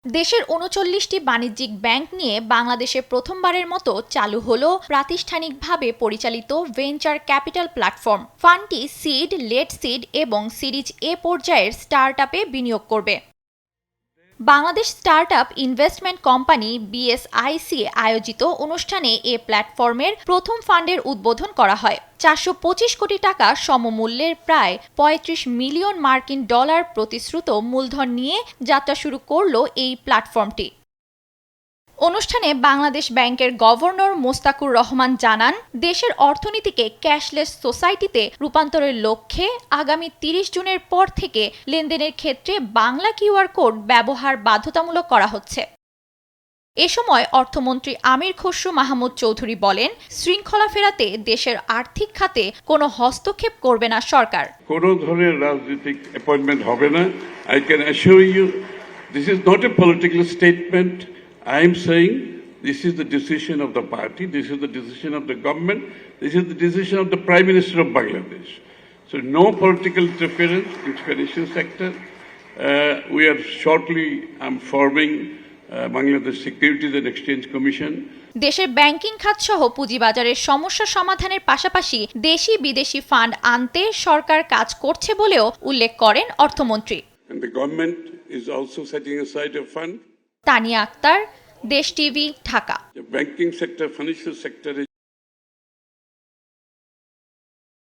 দেশের ৩৯টি বাণিজ্যিক ব্যাংক নিয়ে বাংলাদেশে প্রথমবারের মতো চালু হলো প্রাতিষ্ঠানিকভাবে পরিচালিত ভেঞ্চার ক্যাপিটাল প্ল্যাটফর্ম। ফান্ডটি সিড, লেট সিড এবং সিরিজ এ পর্যায়ের স্টার্টআপে বিনিয়োগ করবে। Bangladesh startup investment company BSIC আয়োজিত অনুষ্ঠানে এ প্ল্যাটফর্মের প্রথম ফান্ডের উদ্বোধন করা হয়। ৪২৫ কোটি টাকা সমমূল্যের প্রায় ৩৫ মিলিয়ন মার্কিন ডলার প্রতিশ্রুত মূলধন নিয়ে যাত্রা শুরু করল এই প্ল্যাটফর্মটি। অনুষ্ঠানে বাংলাদেশ ব্যাংকের গভর্নর মোস্তাকুর রহমান জানান, দেশের অর্থনীতিকে ক্যাশলেস সোসাইটিতে রূপান্তরের লক্ষ্যে আগামী ৩০ জুনের পর থেকে লেনদেনের ক্ষেত্রে বাংলা কিউআর কোড ব্যবহার বাধ্যতামূলক করা হচ্ছে। এ সময় অর্থমন্ত্রী আমির খসরু মাহমুদ চৌধুরী বলেন, শৃঙ্খলা ফেরাতে দেশের আর্থিক খাতে কোনো হস্তক্ষেপ করবে না সরকার। কোনো ধরনের রাজনৈতিক অ্যাপয়েন্টমেন্ট হবে না। I can assure you this is not a political statement. I am saying this is the decision of the party, this is the decision of the government, this is the decision of the Prime Minister of Bangladesh. So no political interference in the financial sector. We are shortly forming Bangladesh Securities and Exchange Commission. দেশের banking খাত সহ পুঁজিবাজারের সমস্যা সমাধানের পাশাপাশি দেশি বিদেশি fund আনতে সরকার কাজ করছে বলেও উল্লেখ করেন অর্থমন্ত্রী। And the government is also setting aside a fund. Tania Akter, দেশ TV, Dhaka. The banking sector, financial sector